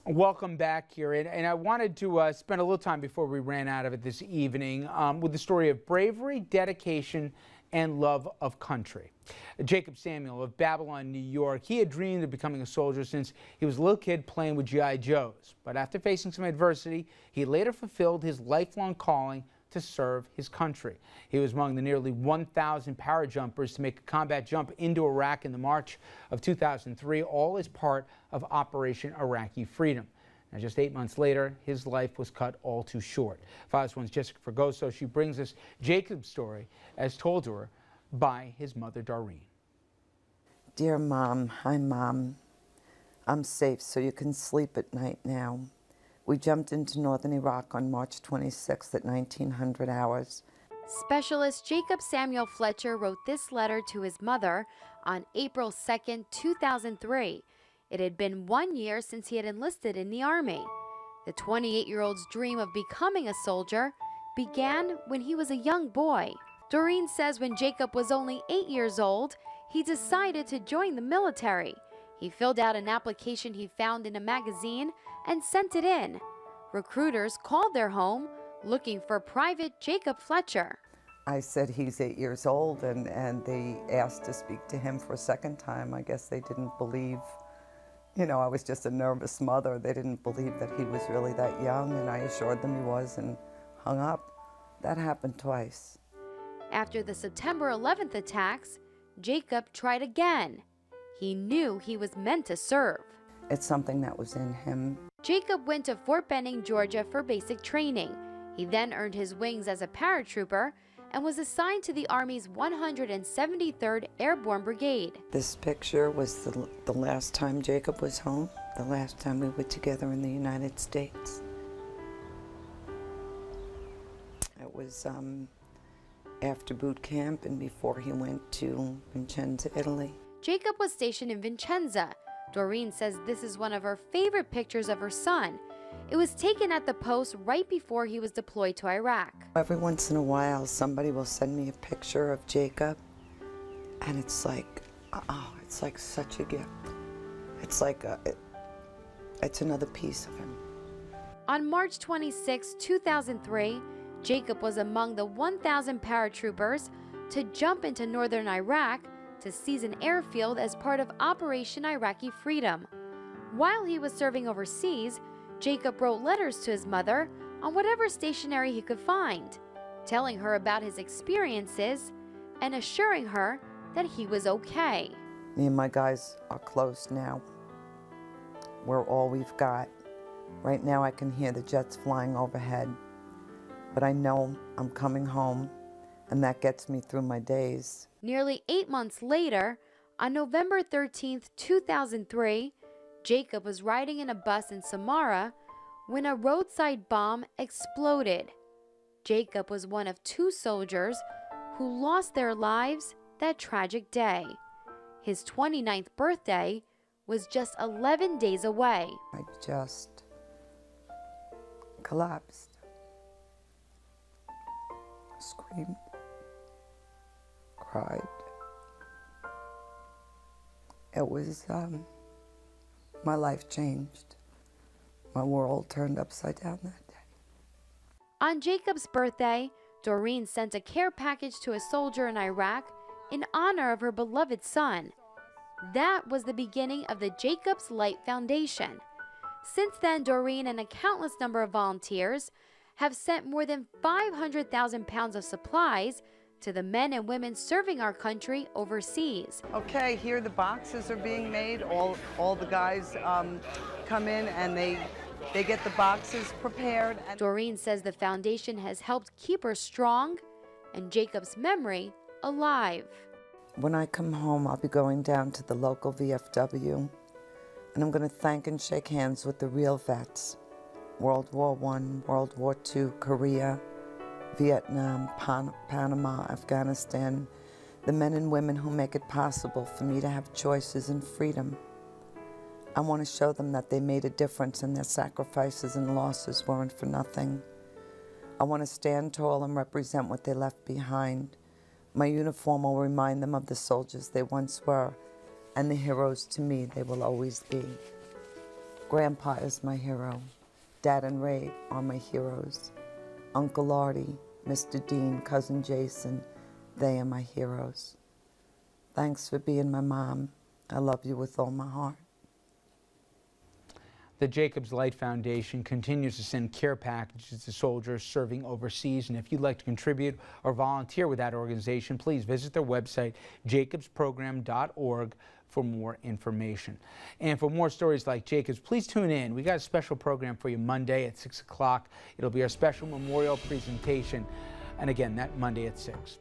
Welcome back here. And I wanted to spend a little time before we ran out of it this evening with the story of bravery, dedication, and love of country. Jacob Samuel of Babylon, New York, he had dreamed of becoming a soldier since he was a little kid playing with G.I. Joes. But after facing some adversity, he later fulfilled his lifelong calling to serve his country. He was among the nearly 1,000 parajumpers to make a combat jump into Iraq in the March of 2003, all as part of Operation Iraqi Freedom. Now, just 8 months later, his life was cut all too short. Fox 1's Jessica Fragoso, she brings us Jacob's story as told to her by his mother, Doreen. Dear Mom, hi Mom. I'm safe so you can sleep at night now. We jumped into northern Iraq on March 26th at 1900 hours. Specialist Jacob Samuel Fletcher wrote this letter to his mother on April 2nd, 2003. It had been 1 year since he had enlisted in the Army. The 28-year-old's dream of becoming a soldier began when he was a young boy. Doreen says when Jacob was only 8 years old, he decided to join the military. He filled out an application he found in a magazine and sent it in. Recruiters called their home looking for Private Jacob Fletcher. I said he's 8 years old, and they asked to speak to him for a second time. I guess they didn't believe, you know, I was just a nervous mother. They didn't believe that he was really that young, and I assured them he was and hung up. That happened twice. After the September 11th attacks, Jacob tried again. He knew he was meant to serve. It's something that was in him. Jacob went to Fort Benning, Georgia for basic training. He then earned his wings as a paratrooper and was assigned to the Army's 173rd Airborne Brigade. This picture was the last time Jacob was home, the last time we were together in the United States. It was after boot camp and before he went to Vincenza, Italy. Jacob was stationed in Vincenza. Doreen says this is one of her favorite pictures of her son. It was taken at the post right before he was deployed to Iraq. Every once in a while, somebody will send me a picture of Jacob, and it's like, oh, it's like such a gift. It's like, it's another piece of him. On March 26, 2003, Jacob was among the 1,000 paratroopers to jump into northern Iraq to seize an airfield as part of Operation Iraqi Freedom. While he was serving overseas, Jacob wrote letters to his mother on whatever stationery he could find, telling her about his experiences and assuring her that he was okay. Me and my guys are close now. We're all we've got. Right now I can hear the jets flying overhead, but I know I'm coming home, and that gets me through my days. Nearly 8 months later, on November 13th, 2003, Jacob was riding in a bus in Samara when a roadside bomb exploded. Jacob was one of 2 soldiers who lost their lives that tragic day. His 29th birthday was just 11 days away. I just collapsed, screamed, cried. It was, my life changed. My world turned upside down that day. On Jacob's birthday, Doreen sent a care package to a soldier in Iraq in honor of her beloved son. That was the beginning of the Jacob's Light Foundation. Since then, Doreen and a countless number of volunteers have sent more than 500,000 pounds of supplies to the men and women serving our country overseas. Okay, here the boxes are being made. All the guys come in and they get the boxes prepared. Doreen says the foundation has helped keep her strong and Jacob's memory alive. When I come home, I'll be going down to the local VFW, and I'm going to thank and shake hands with the real vets. World War I, World War II, Korea, Vietnam, Panama, Afghanistan, the men and women who make it possible for me to have choices and freedom. I want to show them that they made a difference and their sacrifices and losses weren't for nothing. I want to stand tall and represent what they left behind. My uniform will remind them of the soldiers they once were and the heroes to me they will always be. Grandpa is my hero. Dad and Ray are my heroes. Uncle Artie, Mr. Dean, Cousin Jason, they are my heroes. Thanks for being my mom. I love you with all my heart. The Jacobs Light Foundation continues to send care packages to soldiers serving overseas. And if you'd like to contribute or volunteer with that organization, please visit their website, jacobsprogram.org, for more information. And for more stories like Jacobs, please tune in. We got a special program for you Monday at 6 o'clock. It'll be our special memorial presentation. And again, that Monday at 6.